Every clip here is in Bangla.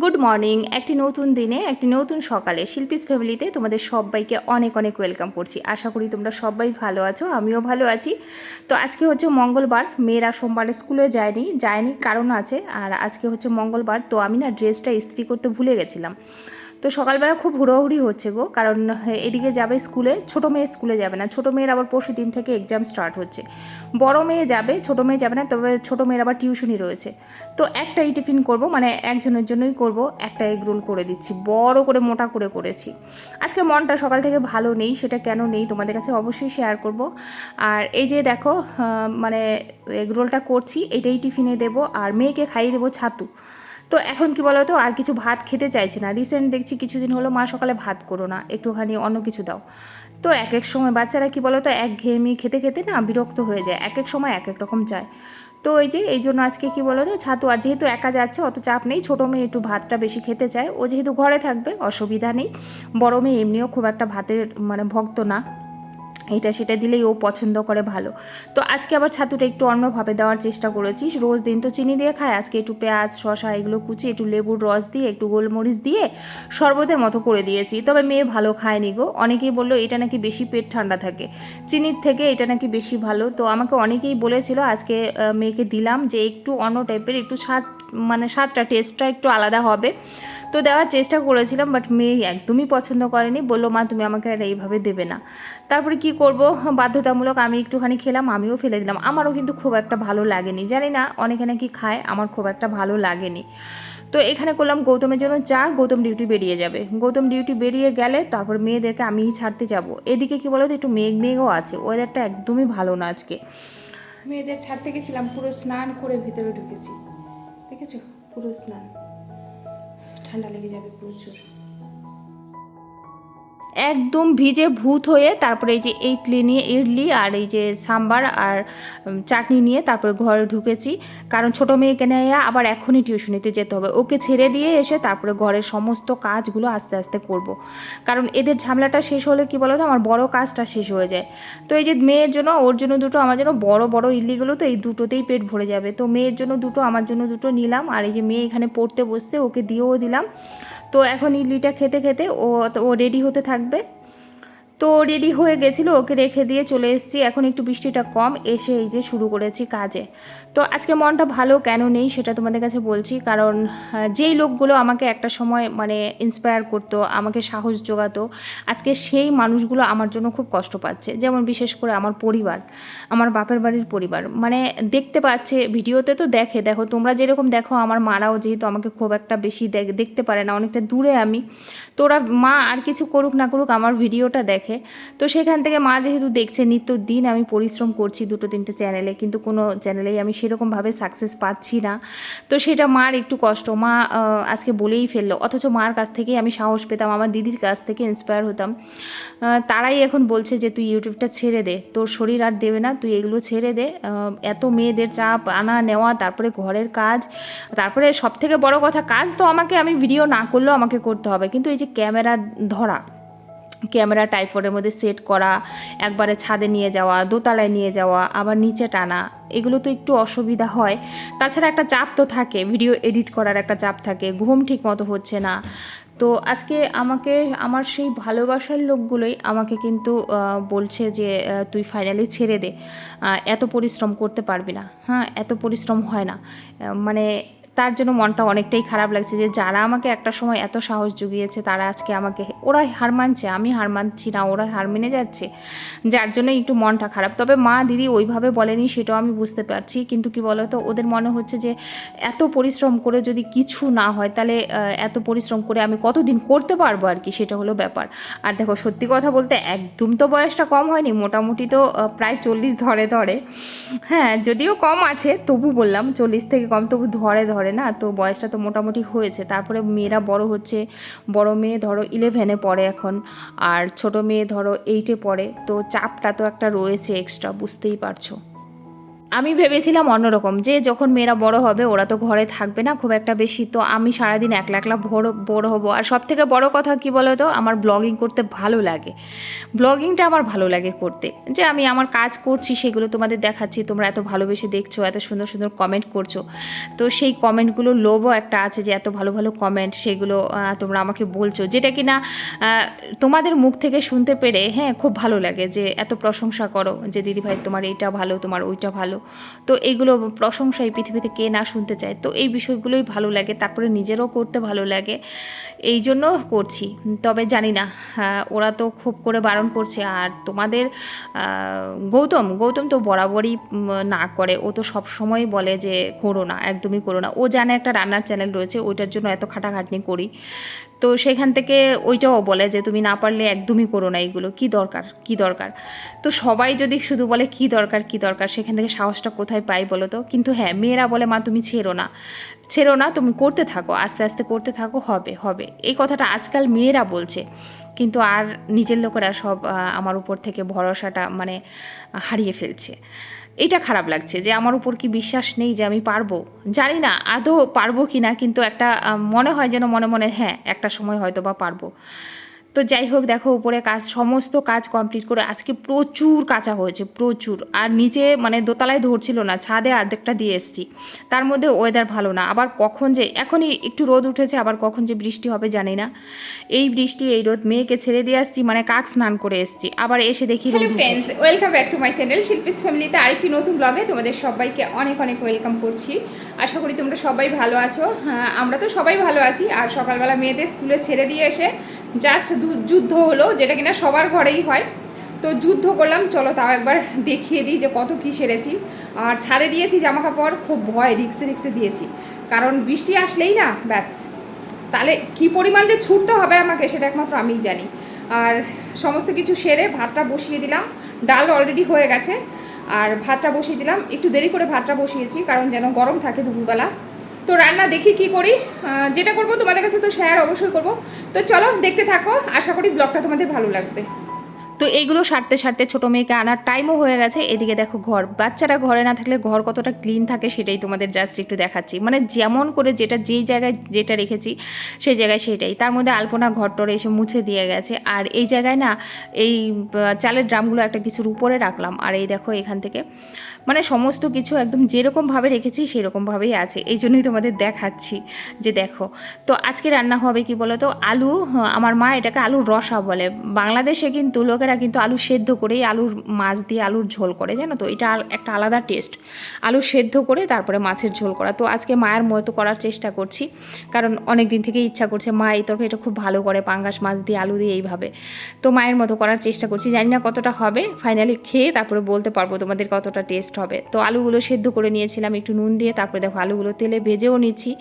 Good morning. একটি নতুন দিনে একটি নতুন সকালে শিল্পীস ফ্যামিলিতে তোমাদের সবাইকে অনেক অনেক ওয়েলকাম করছি। আশা করি তোমরা সবাই ভালো আছো, আমিও ভালো আছি। তো আজকে হচ্ছে মঙ্গলবার, মেয়েরা সোমবারে স্কুলে যায়নি কারণ আছে। আর আজকে হচ্ছে মঙ্গলবার, তো আমি না ড্রেসটা ইস্ত্রি করতে ভুলে গেছিলাম। তো সকালবেলা খুব হুড়োহুড়ি হচ্ছে গো, কারণ এদিকে যাবে স্কুলে, ছোটো মেয়ে স্কুলে যাবে না, ছোটো মেয়ের আবার পরশু দিন থেকে এক্সাম স্টার্ট হচ্ছে। বড় মেয়ে যাবে, ছোটো মেয়ে যাবে না, তবে ছোটো মেয়ের আবার টিউশনই রয়েছে। তো একটাই টিফিন করব, মানে একজনের জন্যই করব, একটা এগ রোল করে দিচ্ছি, বড় করে মোটা করে করেছি। আজকে মনটা সকাল থেকে ভালো নেই, সেটা কেন নেই তোমাদের কাছে অবশ্যই শেয়ার করব। আর এই যে দেখো, মানে এগ রোলটা করছি, এটাই টিফিনে দেবো, আর মেয়েকে খাইয়ে দেবো ছাতু। তো এখন কি বলো তো, আর কিছু ভাত খেতে চাইছে না। রিসেন্ট দেখছি কিছুদিন হলো মা সকালে ভাত করো না, একটুখানি অন্য কিছু দাও। তো এক এক সময় বাচ্চারা কি বলো তো, একঘেয়েমি খেতে খেতে না বিরক্ত হয়ে যায়, এক এক সময় এক এক রকম চায়। তো এই জন্য আজকে কি বলো তো, ছাতু। আর যেহেতু একা যাচ্ছে, অত চাপ নেই, ছোটো মেয়ে একটু ভাতটা বেশি খেতে চায়, ও যেহেতু ঘরে থাকবে অসুবিধা নেই। বড় মেয়ে এমনিও খুব একটা ভাতের মানে ভক্ত না, এটা সেটা দিলেই ও পছন্দ করে ভালো। তো আজকে আবার ছাতুটা একটু অন্যভাবে দেওয়ার চেষ্টা করেছি। রোজ দিন তো চিনি দিয়ে খায়, আজকে একটু পেঁয়াজ শসা এগুলো কুচি, একটু লেবুর রস দিয়ে, একটু গোলমরিচ দিয়ে শরবতের মতো করে দিয়েছি। তবে মেয়ে ভালো খায়নি গো, অনেকেই বললো এটা নাকি বেশি পেট ঠান্ডা থাকে, চিনির থেকে এটা নাকি বেশি ভালো। তো আমাকে অনেকেই বলেছিল, আজকে মেয়েকে দিলাম যে একটু অন্য টাইপের, একটু স্বাদ, মানে স্বাদটা টেস্টটা একটু আলাদা হবে। তো দেওয়ার চেষ্টা করেছিলাম, বাট মেয়ে একদমই পছন্দ করেনি, বললো মা তুমি আমাকে আর এইভাবে দেবে না। তারপরে কি করব, বাধ্যতামূলক আমি একটুখানি খেলাম, আমিও ফেলে দিলাম। আমারও কিন্তু খুব একটা ভালো লাগেনি, জানি না অনেকে নাকি খায়, আমার খুব একটা ভালো লাগেনি। তো এখানে করলাম গৌতমের জন্য চা, গৌতম ডিউটি বেরিয়ে যাবে, গৌতম ডিউটি বেরিয়ে গেলে তারপর মেয়েদেরকে আমিই ছাড়তে যাব। এদিকে কি বলো তো, একটু মেঘ মেঘও আছে, ওয়েদারটা একদমই ভালো না আজকে। মেয়েদের ছাড়তে গেছিলাম, পুরো স্নান করে ভিতরে ঢুকেছি, দেখেছো, পুরো স্নান, ঠান্ডা লেগে যাবে প্রচুর। একদম ভিজে ভূত হয়ে তারপরে এই যে ইডলি আর এই যে সাম্বার আর চাটনি নিয়ে তারপরে ঘরে ঢুকেছি। কারণ ছোটো মেয়েকে নিয়ে আবার এখনই টিউশনিতে যেতে হবে, ওকে ছেড়ে দিয়ে এসে তারপরে ঘরের সমস্ত কাজগুলো আস্তে আস্তে করব। কারণ এদের ঝামেলাটা শেষ হলে কি বলো তো, আমার বড় কাজটা শেষ হয়ে যায়। তো এই যে মেয়ের জন্য, ওর জন্য দুটো, আমার জন্য বড় বড় ইডলিগুলো, তো এই দুটোতেই পেট ভরে যাবে। তো মেয়ের জন্য দুটো, আমার জন্য দুটো নিলাম। আর এই যে মেয়ে এখানে পড়তে বসছে, ওকে দিয়েও দিলাম। তো এখন ইডলিটা খেতে খেতে ও ও রেডি হতে থাকবে। তো রেডি হয়ে গেছিলো, ওকে রেখে দিয়ে চলে এসেছি। এখন একটু বৃষ্টিটা কম, এসে এই যে শুরু করেছি কাজে। তো আজকে মনটা ভালো কেন নেই সেটা তোমাদের কাছে বলছি। কারণ যেই লোকগুলো আমাকে একটা সময় মানে ইন্সপায়ার করতো, আমাকে সাহস জোগাতো, আজকে সেই মানুষগুলো আমার জন্য খুব কষ্ট পাচ্ছে। যেমন বিশেষ করে আমার পরিবার, আমার বাপের বাড়ির পরিবার, মানে দেখতে পাচ্ছে ভিডিওতে, তো দেখো তোমরা যেরকম দেখো, আমার মারাও যেহেতু আমাকে খুব একটা বেশি দেখতে পারে না, অনেকটা দূরে আমি। তো ওরা, মা আর কিছু করুক না করুক, আমার ভিডিওটা দেখে। তো সেখান থেকে মা যেহেতু দেখছে, নিত্য দিন আমি পরিশ্রম করছি দুটো তিনটে চ্যানেলে, কিন্তু কোনো চ্যানেলেই আমি সেরকমভাবে সাকসেস পাচ্ছি না। তো সেটা মার একটু কষ্ট, মা আজকে বলেই ফেললো। অথচ মার কাছ থেকেই আমি সাহস পেতাম, আমার দিদির কাছ থেকে ইন্সপায়ার হতাম। তারাই এখন বলছে যে তুই ইউটিউবটা ছেড়ে দে, তোর শরীর আর দেবে না, তুই এগুলো ছেড়ে দে। এত মেয়েদের চাপ আনা নেওয়া, তারপরে ঘরের কাজ, তারপরে সবথেকে বড় কথা, কাজ তো আমি ভিডিও না করলেও আমাকে করতে হবে, কিন্তু এই যে ক্যামেরা ধরা, ক্যামেরা টাইপডের মধ্যে সেট করা, একবারে ছাদে নিয়ে যাওয়া, দোতলায় নিয়ে যাওয়া, আবার নিচে টানা, এগুলো তো একটু অসুবিধা হয়। তাছাড়া একটা চাপ তো থাকে, ভিডিও এডিট করার একটা চাপ থাকে, ঘুম ঠিক মতো হচ্ছে না। তো আজকে আমাকে, আমার সেই ভালোবাসার লোকগুলোই আমাকে কিন্তু বলছে যে তুই ফাইনালি ছেড়ে দে, এত পরিশ্রম করতে পারবি না, হ্যাঁ এত পরিশ্রম হয় না। মানে তার জন্য মনটা অনেকটাই খারাপ লাগছে, যে যারা আমাকে একটা সময় এত সাহস জুগিয়েছে, তারা আজকে আমাকে, ওরা হার মানছে, আমি হার মানছি না, ওরা হার মেনে যাচ্ছে, যার জন্য একটু মনটা খারাপ। তবে মা দিদি ওইভাবে বলেনি, সেটাও আমি বুঝতে পারছি, কিন্তু কি বলতো, ওদের মনে হচ্ছে যে এত পরিশ্রম করে যদি কিছু না হয়, তাহলে এত পরিশ্রম করে আমি কতদিন করতে পারবো আর কি, সেটা হলো ব্যাপার। আর দেখো সত্যি কথা বলতে একদম তো বয়সটা কম হয়নি, মোটামুটি তো প্রায় 40 ধরে ধরে, হ্যাঁ যদিও কম আছে, তবু বললাম 40 থেকে কম, তবু ধরে ধরে না, তো বয়সটা তো মোটামুটি হয়েছে। তারপরে মেয়েরা বড় হচ্ছে, বড় মেয়ে ধরো 11-এ পড়ে এখন, আর ছোট মেয়ে ধরো 8-এ পড়ে, তো চাপটা তো একটা রয়েছে এক্সট্রা, বুঝতেই পারছো। আমি ভেবেছিলাম অন্যরকম, যে যখন মেয়েরা বড় হবে ওরা তো ঘরে থাকবে না খুব একটা বেশি, তো আমি সারাদিন একলা একলা বড় হবো। আর সব থেকে বড় কথা কি বলো তো, আমার ব্লগিং করতে ভালো লাগে। ব্লগিংটা আমার ভালো লাগে করতে, যে আমি আমার কাজ করছি সেগুলো তোমাদের দেখাচ্ছি, তোমরা এত ভালোবেসে দেখছো, এত সুন্দর সুন্দর কমেন্ট করছো। তো সেই কমেন্টগুলো লোভও একটা আছে, যে এত ভালো ভালো কমেন্ট সেগুলো তোমরা আমাকে বলছো, যেটা কি না তোমাদের মুখ থেকে শুনতে পেরে হ্যাঁ খুব ভালো লাগে, যে এত প্রশংসা করো, যে দিদিভাই তোমার এইটা ভালো, তোমার ওইটা ভালো। তো এইগুলো প্রশংসা এই পৃথিবীতে কে না শুনতে চায়, তো এই বিষয়গুলোই ভালো লাগে, তারপরে নিজেরও করতে ভালো লাগে, এই জন্য করছি। তবে জানি না, ওরা তো খুব করে বারণ করছে। আর তোমাদের গৌতম গৌতম তো বরাবরই না করে, ও তো সব সময় বলে যে করো না, একদমই করো না। ও জানে একটা রান্নার চ্যানেল রয়েছে, ওইটার জন্য এত খাটাখাটনি করি, তো সেখান থেকে ওইটাও বলে যে তুমি না পারলে একদমই করো না, এইগুলো কী দরকার কী দরকার। তো সবাই যদি শুধু বলে কী দরকার কী দরকার, সেখান থেকে সাহসটা কোথায় পাই বলো তো। কিন্তু হ্যাঁ, মেয়েরা বলে মা তুমি ছেড়ো না, ছেড়ো না, তুমি করতে থাকো, আস্তে আস্তে করতে থাকো, হবে হবে, এই কথাটা আজকাল মেয়েরা বলছে। কিন্তু আর নিজের লোকেরা সব আমার উপর থেকে ভরসাটা মানে হারিয়ে ফেলছে। এইটা খারাপ লাগছে, যে আমার উপর কি বিশ্বাস নেই যে আমি পারবো। জানি না আদৌ পারবো কি না, কিন্তু একটা মনে হয় যেন মনে মনে হ্যাঁ একটা সময় হয়তো বা পারবো। তো যাই হোক, দেখো উপরে কাজ, সমস্ত কাজ কমপ্লিট করে আজকে প্রচুর কাঁচা হয়েছে, প্রচুর। আর নিচে মানে দোতলায় ধরছিল না, ছাদে অর্ধেকটা দিয়ে এসছি। তার মধ্যে ওয়েদার ভালো না, আবার কখন যে এখনই একটু রোদ উঠেছে, আবার কখন যে বৃষ্টি হবে জানি না। এই বৃষ্টি এই রোদ, মেয়েকে ছেড়ে দিয়ে আসছি, মানে কাক স্নান করে এসছি, আবার এসে দেখি। Hello friends, welcome back to my channel Shilpi's ফ্যামিলিতে আরেকটি নতুন ব্লগে তোমাদের সবাইকে অনেক অনেক ওয়েলকাম করছি। আশা করি তোমরা সবাই ভালো আছো। হ্যাঁ, আমরা তো সবাই ভালো আছি। আর সকালবেলা মেয়েদের স্কুলে ছেড়ে দিয়ে এসে জাস্ট যুদ্ধ হলো, যেটা কিনা সবার ঘরেই হয়। তো যুদ্ধ করলাম, চলো তাও একবার দেখিয়ে দিই যে কত কী সেরেছি। আর ছাদে দিয়েছি জামা কাপড়, খুব ভয়, রিক্সে রিক্সে দিয়েছি, কারণ বৃষ্টি আসলেই না ব্যাস, তাহলে কী পরিমাণ যে ছুটতে হবে আমাকে সেটা একমাত্র আমিই জানি। আর সমস্ত কিছু সেরে ভাতটা বসিয়ে দিলাম, ডাল অলরেডি হয়ে গেছে, আর ভাতটা বসিয়ে দিলাম। একটু দেরি করে ভাতটা বসিয়েছি, কারণ যেন গরম থাকে দুপুরবেলা। তো রান্না দেখি কি করি, যেটা করব তোমাদের কাছে তো শেয়ার অবশ্যই করব। তো চলো দেখতে থাকো, আশা করি ব্লগটা তোমাদের ভালো লাগবে। তো এইগুলো সারতে সারতে ছোটো মেয়েকে আনার টাইমও হয়ে গেছে। এদিকে দেখো ঘর, বাচ্চারা ঘরে না থাকলে ঘর কতটা ক্লিন থাকে সেটাই তোমাদের জাস্ট একটু দেখাচ্ছি, মানে যেমন করে যেটা যেই জায়গায় যেটা রেখেছি সেই জায়গায় সেটাই। তার মধ্যে আলপনা ঘরটরে এসে মুছে দিয়ে গেছে। আর এই জায়গায় না এই চালের ড্রামগুলো একটা কিছুর উপরে রাখলাম, আর এই দেখো এখান থেকে মানে সমস্ত কিছু একদম যেরকমভাবে রেখেছি সেরকমভাবেই আছে, এই জন্যই তোমাদের দেখাচ্ছি যে দেখো। তো আজকে রান্না হবে কি বলো তো, আলু, আমার মা এটাকে আলুর রসা বলে। বাংলাদেশে কিন্তু লোকেরা কিন্তু আলু সেদ্ধ করেই আলুর মাছ দিয়ে আলুর ঝোল করে, জানো তো, এটা একটা আলাদা টেস্ট। আলু সেদ্ধ করে তারপরে মাছের ঝোল করা। তো আজকে মায়ের মতো করার চেষ্টা করছি, কারণ অনেক দিন থেকে ইচ্ছা করছে, মা এই তরকারিটা খুব ভালো করে, পাঙ্গাস মাছ দিয়ে আলু দিয়ে এইভাবে। তো মায়ের মতো করার চেষ্টা করছি, জানি না কতটা হবে, ফাইনালি খেয়ে তারপরে বলতে পারবো তোমাদের কতটা টেস্ট হবে। তো আলুগুলো সেদ্ধ করে নিয়েছিলাম একটু নুন দিয়ে, তারপরে দেখো আলুগুলো তেলে ভেজেও নিচ্ছি,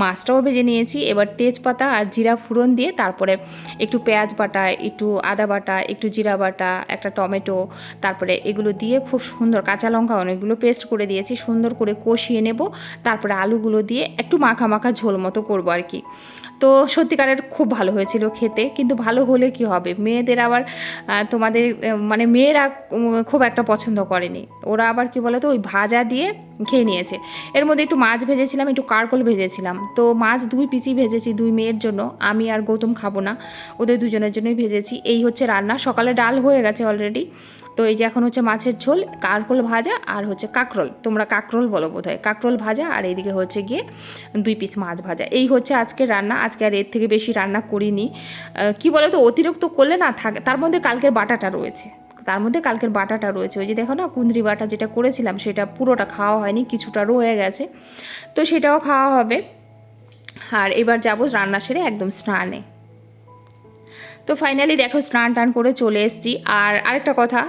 মাছটাও ভেজে নিয়েছি। এবার তেজপাতা আর জিরা ফোড়ন দিয়ে তারপরে একটু পেঁয়াজ বাটা, একটু আদা বাটা, একটু জিরা বাটা, একটা টমেটো, তারপরে এগুলো দিয়ে খুব সুন্দর, কাঁচা লঙ্কা অনেকগুলো পেস্ট করে দিয়েছি, সুন্দর করে কষিয়ে নেব। তারপরে আলুগুলো দিয়ে একটু মাখা মাখা ঝোল মতো করবো আর কি। তো সত্যিকারের খুব ভালো হয়েছিল খেতে, কিন্তু ভালো হলে কি হবে, মেয়েদের আবার তোমাদের মানে মেয়েরা খুব একটা পছন্দ করেনি, ওরা আবার কি বলে তো ওই ভাজা দিয়ে খেয়ে নিয়েছে। এর মধ্যে একটু মাছ ভেজেছিলাম, একটু কারকল ভেজেছিলাম। তো মাছ 2 পিসই ভেজেছি, 2 মেয়ের জন্য, আমি আর গৌতম খাবো না, ওদের দুজনের জন্যই ভেজেছি। এই হচ্ছে রান্না, সকালে ডাল হয়ে গেছে অলরেডি। তো এই যে এখন হচ্ছে মাছের ঝোল, কারকল ভাজা, আর হচ্ছে কাঁকরোল, তোমরা কাঁকরোল বলো বোধহয়, কাঁকরোল ভাজা, আর এইদিকে হচ্ছে গিয়ে 2 পিস মাছ ভাজা। এই হচ্ছে আজকের রান্না। আজকে আর এর থেকে বেশি রান্না করিনি, কি বলো তো, অতিরিক্ত করলে না থাকে। তার মধ্যে কালকের বাটাটা রয়েছে, ওই যে দেখো না কুঁদরি বাটা যেটা করেছিলাম সেটা পুরোটা খাওয়া হয়নি, কিছুটা রয়ে গেছে, তো সেটাও খাওয়া হবে। আর এবার যাবো রান্না সেরে একদম স্নানে। তো ফাইনালি দেখো স্নান টান করে চলে এসেছি। আর আরেকটা কথা,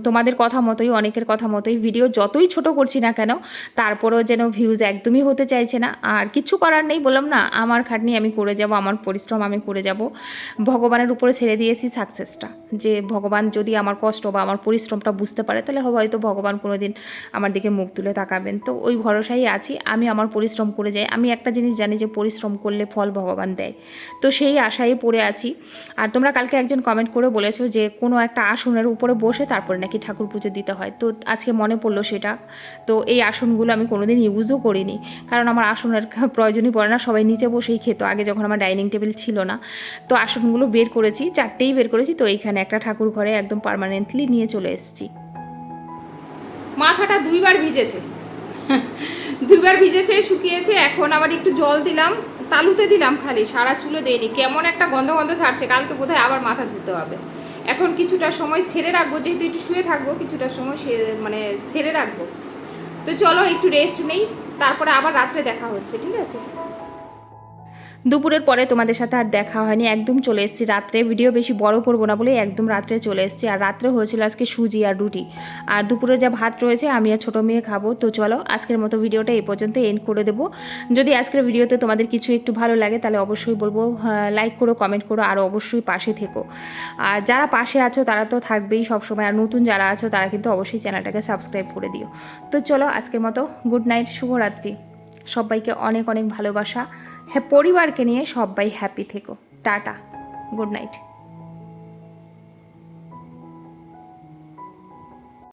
তোমাদের কথা মতোই, অনেকের কথা মতোই ভিডিও যতই ছোট করছি না কেন, তারপরেও যেন ভিউজ একদমই হতে চাইছে না। আর কিছু করার নেই, বললাম না, আমার খাটনি আমি করে যাব, আমার পরিশ্রম আমি করে যাব। ভগবানের উপরে ছেড়ে দিয়েছি সাকসেসটা, যে ভগবান যদি আমার কষ্ট বা আমার পরিশ্রমটা বুঝতে পারে, তাহলে হয়তো ভগবান কোনো দিন আমার দিকে মুখ তুলে তাকাবেন। তো ওই ভরসাই আছি, আমি আমার পরিশ্রম করে যাই। আমি একটা জিনিস জানি যে পরিশ্রম করলে ফল ভগবান দেয়, তো সেই আশায় পড়ে আছি। আর তোমরা কালকে একজন কমেন্ট করে বলেছো যে কোনো একটা আসনের উপরে বসে তারপরে নাকি ঠাকুর পুজো দিতে হয়, তো আজকে মনে পড়লো সেটা। তো এই আসনগুলো আমি কোনোদিন ইউজও করিনি, কারণ আমার আসনের প্রয়োজনই পড়ে না, সবাই নিচে বসেই খেত আগে যখন আমার ডাইনিং টেবিল ছিল না। তো আসনগুলো বের করেছি, 4টেই বের করেছি, তো এইখানে একটা ঠাকুর ঘরে একদম পার্মানেন্টলি নিয়ে চলে এসেছি। মাথাটা 2বার ভিজেছে, 2বার ভিজেছে, শুকিয়েছে, এখন আবার একটু জল দিলাম, তালুতে দিলাম খালি, সারা চুলে দেয়নি, কেমন একটা গন্ধ গন্ধ ছাড়ছে, কালকে বোধহয় আবার মাথা ধুতে হবে। এখন কিছুটা সময় ছেড়ে রাখবো, যেহেতু একটু শুয়ে থাকবো, কিছুটা সময় মানে ছেড়ে রাখবো। তো চলো একটু রেস্ট নেই, তারপরে আবার রাত্রে দেখা হচ্ছে, ঠিক আছে? দুপুরের পরে তোমাদের সাথে আর দেখা হয়নি, একদম চলে এসেছি রাত্রে, ভিডিও বেশি বড় করবো না বলে একদম রাত্রে চলে এসেছি। আর রাত্রে হয়েছিল আজকে সুজি আর রুটি, আর দুপুরে যা ভাত রয়েছে আমি আর ছোটো মেয়ে খাবো। তো চলো আজকের মতো ভিডিওটা এই পর্যন্ত এন্ড করে দেবো। যদি আজকের ভিডিওতে তোমাদের কিছু একটু ভালো লাগে তাহলে অবশ্যই বলবো লাইক করো, কমেন্ট করো, আর অবশ্যই পাশে থেকো। আর যারা পাশে আছো তারা তো থাকবেই সবসময়, আর নতুন যারা আছো তারা কিন্তু অবশ্যই চ্যানেলটাকে সাবস্ক্রাইব করে দিও। তো চলো আজকের মতো গুড নাইট, শুভরাত্রি। সবাইকে অনেক অনেক ভালোবাসা। হ্যাঁ, পরিবারকে নিয়ে সবাই হ্যাপি থেকো। Tata, good night.